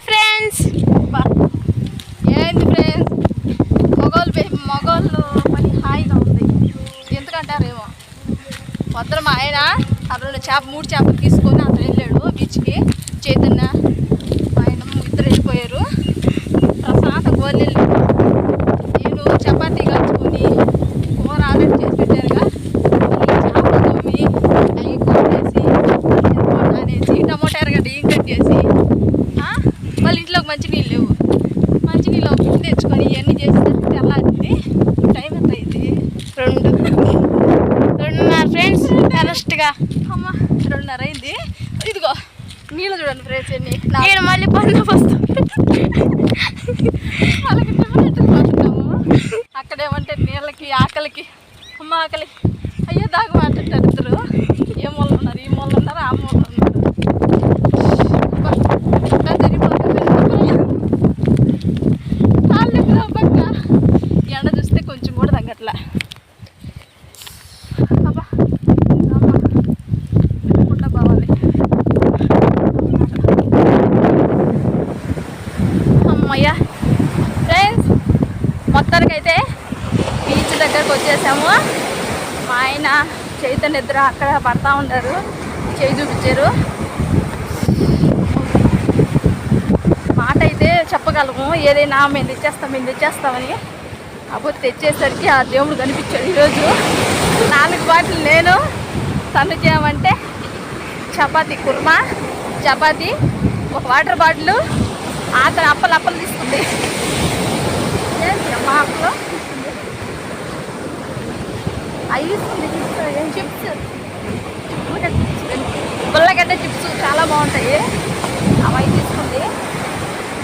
Hi friends. ఏంది friends, మగోళ్ళు పని హాయిగా ఉంది. ఎందుకంటారేమో పొద్దున మా ఆయన మూడు చేపలు తీసుకొని అతను వెళ్ళాడు బీచ్కి. చైతన్య ఆయన ఇద్దరు వెళ్ళిపోయారు. ప్రశాంత గోళ్ళు నేను చపాతీ కలుపుకొని కూర ఆల్రెడీ చేసి పెట్టారుగా, చేపలు తమ్మి అవి కొట్టేసి అనేసి టమోటా ఎరగడ్డ ఏం కట్ చేసి వాళ్ళ ఇంట్లోకి మంచినీళ్ళు లేవు. మంచినీళ్ళు ఒక గిన్నె తెచ్చుకొని ఇవన్నీ చేసేసరికి తెల్లారింది. టైం ఎంత అయింది? 2:30 ఫ్రెండ్స్. కరెక్ట్గా 2:30 అయింది. ఇదిగో నీళ్ళు చూడండి ఫ్రెండ్స్ ఎన్ని. నేను మళ్ళీ బందోబస్తు వాళ్ళకి పోతున్నాము. అక్కడేమంటే నీళ్ళకి ఆకలికి ఆకలి అయ్యో దాకా మాట్లాడతారు ఇద్దరు. ఏ మూల ఉన్నారు, ఈ మూల ఉన్నారు, ఆ మూల ఉన్నారు. ఎండ చూస్తే కొంచెం కూడా తగ్గట్లా. అబ్బా పుట్ట బావాలి. అమ్మయ్యా ఫ్రెండ్స్, మొత్తానికైతే బీచ్ దగ్గరకు వచ్చేసాము. మా ఆయన చైతన్య ఇద్దరు అక్కడ పడతా ఉంటారు. చేయి చూపించారు. మాట అయితే చెప్పగలము, ఏదైనా మేము తెచ్చేస్తామని. అప్పుడు తెచ్చేసరికి ఆ దేవుడు కనిపించాడు. ఈరోజు 4 బాటిల్ నేను, తను చేయమంటే చపాతీ కుర్మా, చపాతీ, ఒక వాటర్ బాటిల్, అతను అప్పలు తీసుకుంది. మా అప్పలో అవి తీసుకుంది. చిప్స్, గుల్లగడ్డ చిప్స్ చాలా బాగుంటాయి. అవి తీసుకుంది.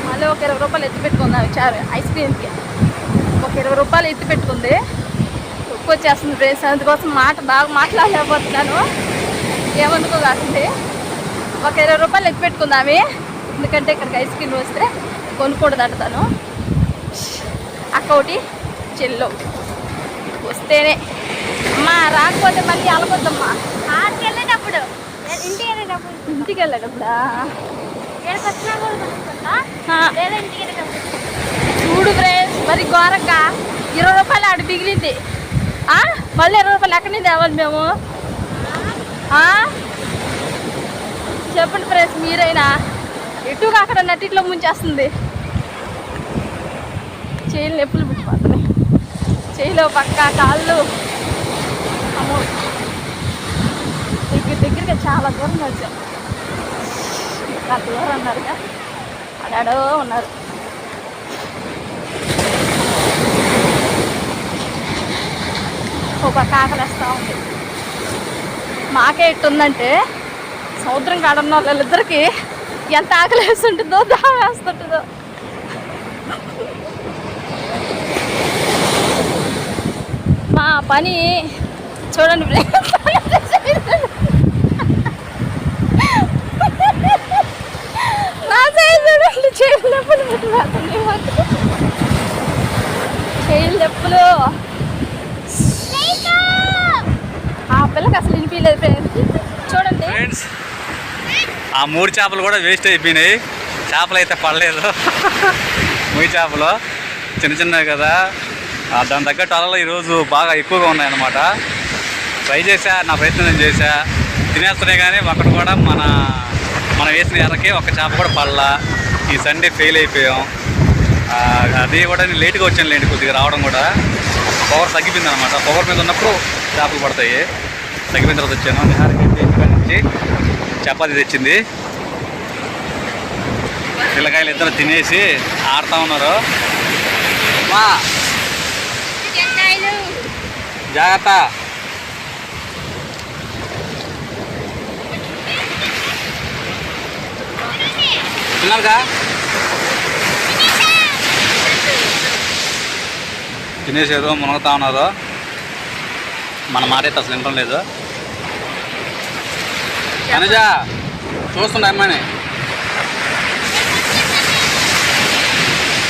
మళ్ళీ ఒక 20 రూపాయలు ఎత్తి పెట్టుకుంది. అవి చారు ఐస్ క్రీమ్కి ఒక 20 రూపాయలు ఎత్తి పెట్టుకుంది. ఉప్పు వచ్చేస్తుంది ఫ్రెండ్స్. అందుకోసం బాగా మాట్లాడలేకపోతున్నాను, ఏమనుకో కాకుండా. ఒక 20 రూపాయలు ఎత్తి పెట్టుకుందామే, ఎందుకంటే ఇక్కడికి ఐస్ క్రీమ్ వస్తే కొనుక్కూడదు అంటాను. అక్క ఒకటి, చెల్లి ఒకటి వస్తేనే అమ్మా, రాకపోతే మళ్ళీ అలకొద్దమ్మా. వెళ్ళేటప్పుడు ఇంటికి వెళ్ళేటప్పుడా చూడు ఫ్రెండ్స్, మరి ఘోరంగా 20 రూపాయలు ఆడు మిగిలింది. మళ్ళీ 20 రూపాయలు ఎక్కడి నుంచి తేవాలి మేము? చెప్పండి ఫ్రెండ్స్, మీరైనా ఎటుగా అక్కడ నటిట్లో ముంచేస్తుంది. చేయిలు నొప్పులు పుట్టిపోతున్నాయి. చేయిలో పక్క కాళ్ళు అమ్మో, దగ్గరగా చాలా దూరం వచ్చాం. ఆ దూరం అన్నారుగా, అడాడో ఉన్నారు. ఒక కాకలేస్తూ ఉంది. మాకే ఎట్టుందంటే సముద్రం కాడన్న వాళ్ళిద్దరికి ఎంత ఆకలి వేస్తుంటుందో, దాహం వేస్తుంటుందో. మా పని చూడండి, నా సైజు చూడండి. చేయిలు నొప్పులు పుట్టిపోతుంది మాకు. చేయిలు నొప్పులు. ఆ పిల్లకి అసలు వినిపించలేదు ఫ్రెండ్స్. చూడండి ఫ్రెండ్స్, ఆ 3 చేపలు కూడా వేస్ట్ అయిపోయినాయి. చేపలు అయితే పడలేదు. ముయ్యి చేపలు చిన్నవి కదా, దాని తగ్గట్టు అలలు ఈరోజు బాగా ఎక్కువగా ఉన్నాయన్నమాట. ట్రై చేశా, నా ప్రయత్నం నేను చేశా, తినేస్తున్నాయి. కానీ ఒకటి కూడా మనం వేసిన ఎర్రకి ఒక చేప కూడా పడలా. ఈ సండే ఫెయిల్ అయిపోయాం. అది కూడా నేను లేట్గా వచ్చాను లేండి, కొద్దిగా రావడం కూడా. పవర్ తగ్గిపోయింది అనమాట. పవర్ మీద ఉన్నప్పుడు చేపలు పడతాయి. తగ్గిపోయిన తర్వాత వచ్చాను. నిహారికి ఇంటికాడ నుంచి చపాతీ తెచ్చింది. పిల్లకాయలు ఇద్దరు తినేసి ఆడుతూ ఉన్నారు. మా జాగ్రత్త. తిన్నారుగా, తినేసారు, మునగుతా ఉన్నారు. మన మాట అయితే అసలు వినడం లేదు. అనుజా చూస్తుండే అమ్మాయిని.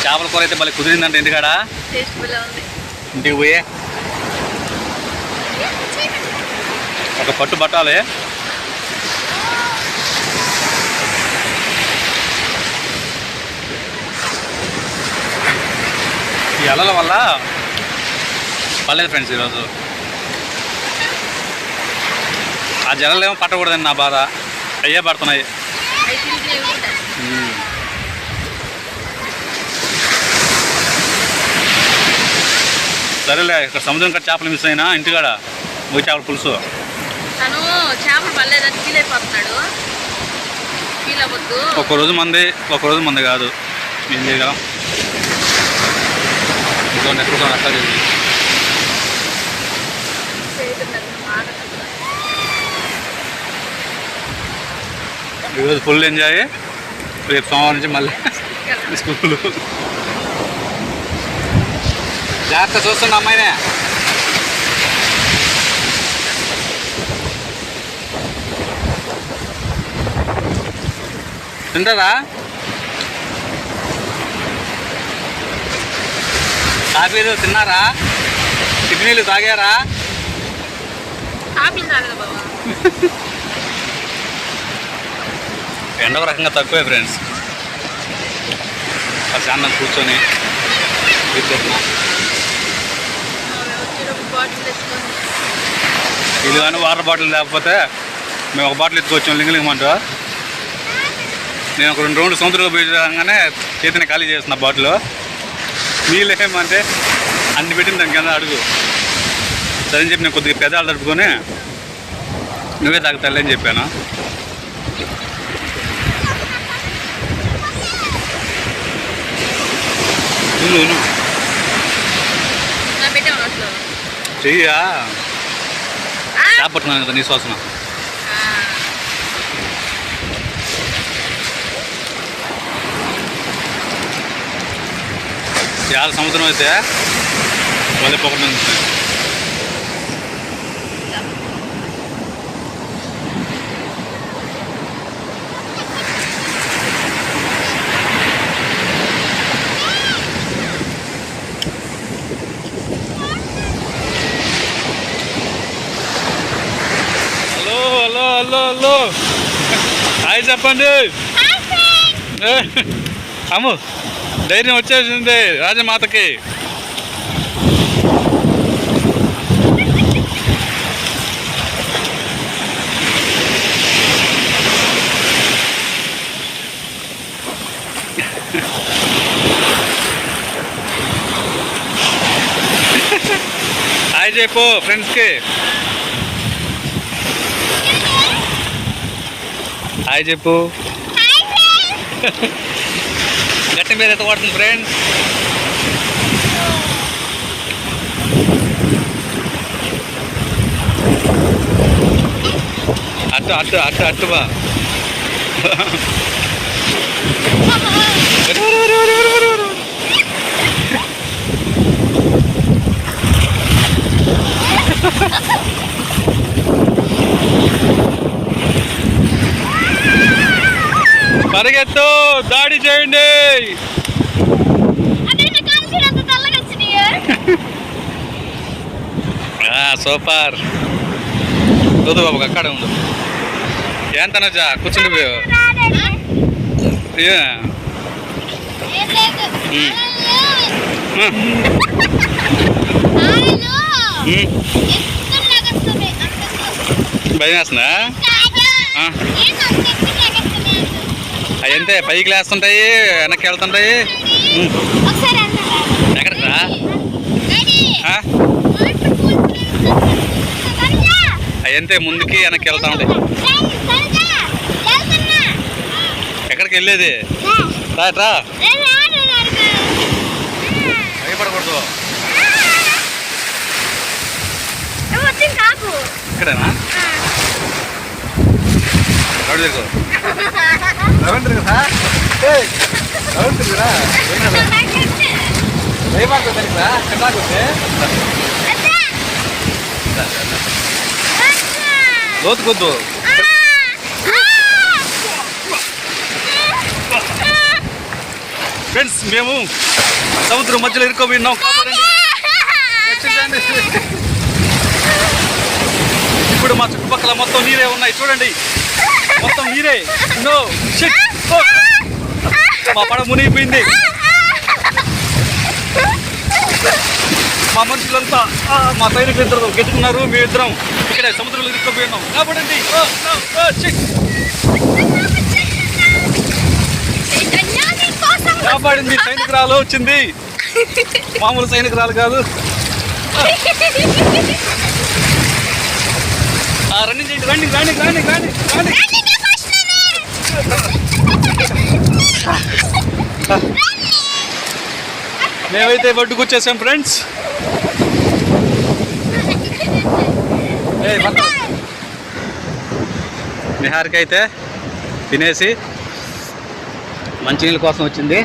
చేపల కూర అయితే మళ్ళీ కుదిరిందంటే ఇంటికాడ. ఇంటికి పోయి ఒక పట్టు పట్టాలి. ఈ అలల వల్ల పర్లేదు ఫ్రెండ్స్ ఈరోజు. ఆ జలలేమో పట్టకూడదని నా బాధ, అయ్యే పడుతున్నాయి. సరేలే, ఇక్కడ సముద్రం కట్ట చేపలు మిస్ అయినా ఇంటికాడ మూడు చేపల పులుసు. తను చేపలు పడలేదని ఫీల్ అయిపోతున్నాడు. ఫీల్ అవ్వద్దు. ఒక్కరోజు మంది కాదు, ఏం చేయగలం. ఇంకోటి ఎక్కడ అక్కడ ఈరోజు ఫుల్ ఎంజాయ్. రేపు సోమవారం నుంచి మళ్ళీ స్కూలు. జాగ్రత్త చూస్తున్నా అమ్మాయినే. తింటారా? కాఫీలు తిన్నారా? టిఫినీలు తాగారా? ఎండ ఒక రకంగా తక్కువే ఫ్రెండ్స్. ప్రశాంతం కూర్చొని ఇది కానీ వాటర్ బాటిల్ లేకపోతే మేము ఒక బాటిల్ ఎత్తుకొచ్చాం లింగలింగమంటూ. నేను ఒక 2 రౌండ్లు సముద్రంలో పోయి రాగానే చేతిని ఖాళీ చేస్తున్న బాటిల్. నీళ్ళు ఏమంటే అన్ని పెట్టింది దాని కింద అడుగు. సరే అని చెప్పి నేను కొద్దిగా పెదాలు తడుపుకొని నువ్వే తాగుతాలే అని చెప్పాను. నువ్వు చెయ్యా చేపట్టున్నాను కదా నీ శ్వాసన. చాలా సముద్రం అయితే మళ్ళీ పొగ. హలో హాయ్ చెప్పండి. అమ్ము ధైర్యం వచ్చేసింది రాజమాతకి. హాయ్ చెప్పు ఫ్రెండ్స్కి. హాయ్ చెప్పు. గట్టి మీద ఎంత పడుతుంది ఫ్రెండ్స్? అట్టు అట్టు అట్టు అట్టుబా. పరిగెత్తు, దాడి చేయండి. సూపర్. చూదు బాబు అక్కడే ఉండు. ఏంతనజా కూర్చుండి. భయం వేస్తుందా? అవి అంతే పైకి లేస్తుంటాయి, వెనక్కి వెళ్తుంటాయి. ఎక్కడికి రా? అవి అంతే ముందుకి వెనక్కి వెళ్తా ఉంటాయి. ఎక్కడికి వెళ్ళేది? రా భయపడకూడదు. ఇక్కడేనా? లోతుకొద్దు. ఫ్రెండ్స్ మేము సముద్రం మధ్యలో ఇరుక్కోబోయినాం. ఇప్పుడు మా చుట్టుపక్కల మొత్తం నీరే ఉన్నాయి చూడండి. మొత్తం నీరే. No shit. మా పడ మునిగిపోయింది. మా మనుషులంతా మా సైనికులు ఇద్దరు గెట్టుకున్నారు. మేమిద్దరం ఇక్కడే సముద్రంలో ఇరుక్కుపోయినాం. కాపాడండి. కాపాడింది. సైనికురాలు వచ్చింది, మామూలు సైనికురాలు కాదు. రన్నింగ్ చేయండి. రండి రండి రండి రండి రండి. మేమైతే ఒడ్డుకొచ్చేసాం ఫ్రెండ్స్. నిహారిక అయితే తినేసి మంచినీళ్ళ కోసం వచ్చింది.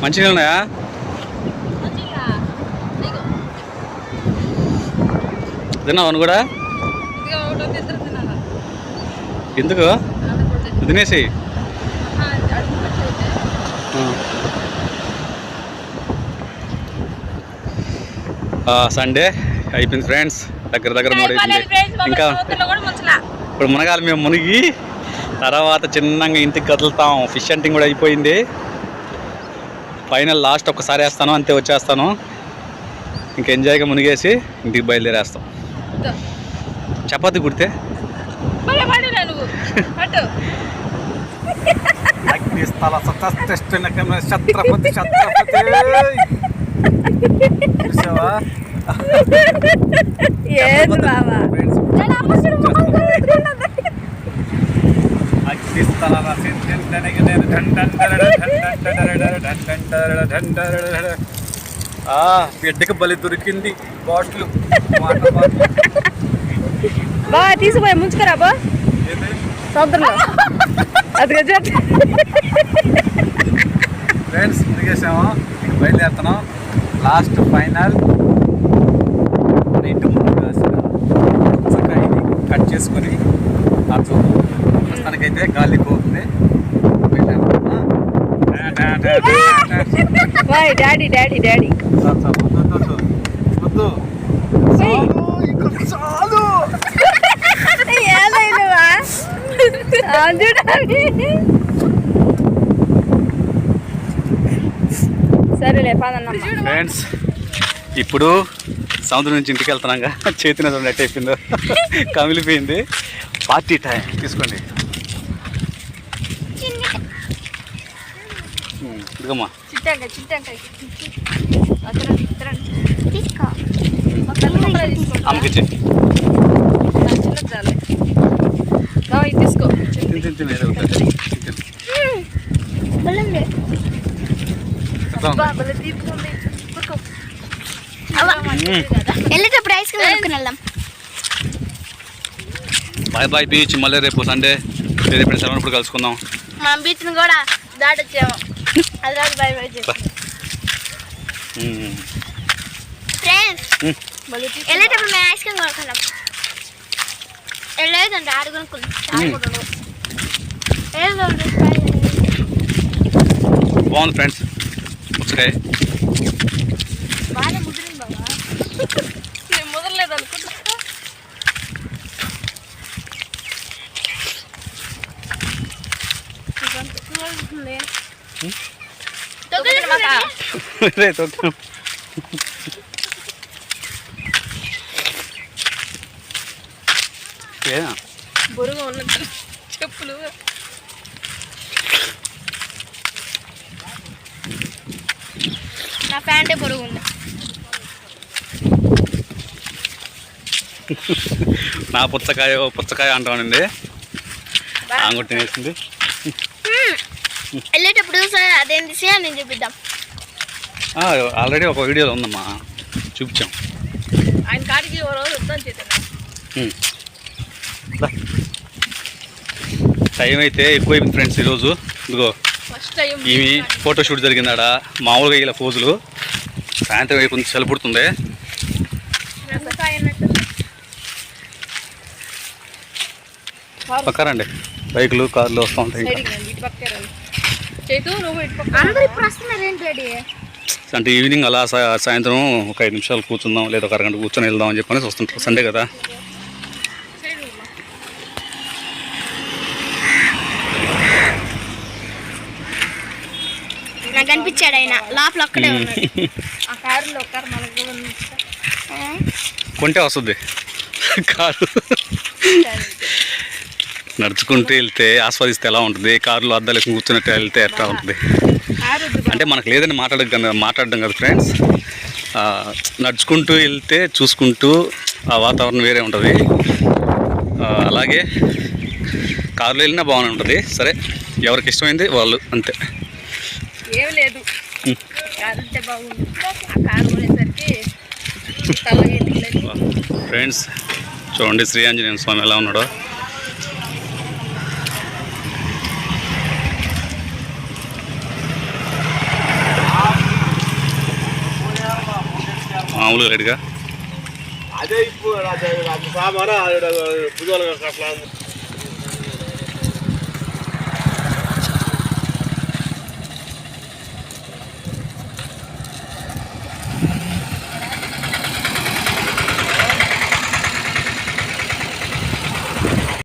మంచినీళ్ళు ఉన్నాయా? తిన్నావు కూడా? ఎందుకు తినేసి? సండే అయిపోయింది ఫ్రెండ్స్. దగ్గర 3 అయిపోయింది. ఇంకా ఇప్పుడు మునగాలి. మేము మునిగి తర్వాత చిన్నగా ఇంటికి కదులుతాం. ఫిష్ హంటింగ్ కూడా అయిపోయింది. ఫైనల్ లాస్ట్ ఒక్కసారి వేస్తాను, అంతే వచ్చేస్తాను. ఇంక ఎంజాయ్గా మునిగేసి ఇంటికి బయలుదేరేస్తాం. చపాతి కుడితే ఛత్రపతి చూసావా? బిడ్డకి బలి దొరికింది. బాటిల్ బా తీసుకుపోయి ముంచుకరా బా సముద్రంలో. అది ఫ్రెండ్స్ మునిగేసాము, బయలుదేరుతున్నాం. లాస్ట్ ఫైనల్ ఇంటి ముందు కాసిన పుచ్చకాయని కట్ చేసుకొని అటు ప్రస్తుతానికైతే గాలి పోతుంది. డాడీ డాడీ డాడీ వద్దు చాలు. సరేలే ఫ్రెండ్స్, ఇప్పుడు సముద్రం నుంచి ఇంటికి వెళ్తున్నాగా. చేతిన నెట్ అయిపోయిందో, కమిలిపోయింది. పార్టీ టైం తీసుకోండి. ఇదిగమ్మా అమ్మకి తీసుకో. వెళ్ళేటప్పుడు ఐస్ క్రీమ్ కొనుక్కుని వెళ్దాం. Bye bye beach. మళ్ళీ రేపు సండే వేరే ఫ్రెండ్స్ ఇప్పుడు కలుసుకుందాం. మనం బీచ్ని కూడా దాటొచ్చాము. అది రాదు బాయ్ బాయ్ చెప్పి. ఫ్రెండ్స్ వెళ్ళేటప్పుడు మేము ఐస్ క్రీమ్ కొనుక్కున్నాం. వెళ్ళలేదండి ఆడు కొనుక్కున్నాం. బాగుంది ఫ్రెండ్స్ పుచ్చకాయ. బాగా ముదిరింది బాబా. నేను ముదరలేదు అనుకుంటా. బొరుగు ఉన్నట్టు చెప్పులు. నా ప్యాంటే బొరుగు ఉంది. నా పుచ్చకాయ అంటానండి. ఆంగుడు తినేసింది. వెళ్ళేటప్పుడు అదేంటి నేను చూపిద్దాం. ఆల్రెడీ ఒక వీడియోలో ఉందమ్మా, చూపించాం. ఆయన కాడికి ఓ రోజు వద్దాం చేద్దాం. టైం అయితే ఎక్కువైంది ఫ్రెండ్స్ ఈరోజు. ఇదిగో ఇవి ఫోటోషూట్ జరిగిందాడ. మామూలుగా ఇలా పోజులు. సాయంత్రం అయి కొంచెం చలి పుడుతుంది. పక్కరండి, బైకులు కార్లు వస్తూ ఉంటాయి. అంటే ఈవినింగ్ అలా సాయంత్రం ఒక 5 నిమిషాలు కూర్చుందాం, లేదా ఒక అరగంట కూర్చొని వెళ్దాం అని చెప్పని వస్తుంటారు. సండే కదా. నాకు కనిపించాడు ఆయన లోపల ఒక్కడే ఉన్నాడు. ఆ కారులో ఒక కారు మనకు కొంటే వస్తుంది కారు. నడుచుకుంటూ వెళ్తే ఆస్వాదిస్తే ఎలా ఉంటుంది, కారులో అద్దాలు కూర్చున్నట్టు వెళ్తే ఎట్లా ఉంటుంది కారు అంటే మనకు లేదని మాట్లాడడం కదా ఫ్రెండ్స్. నడుచుకుంటూ వెళ్తే చూసుకుంటూ ఆ వాతావరణం వేరే ఉంటుంది. అలాగే కారులో వెళ్ళినా బాగానే ఉంటుంది. సరే, ఎవరికి ఇష్టమైంది వాళ్ళు అంతే. ఏం లేదు, కారు అంటే బాగుంది. ఆ కారు కొనేసరికి చల్లగా ఇంటికి ఫ్రెండ్స్ చూడండి శ్రీ ఆంజనేయ స్వామి ఎలా ఉన్నాడో. మామూలుగా రెడీగా అదే ఇప్పుడు సామాను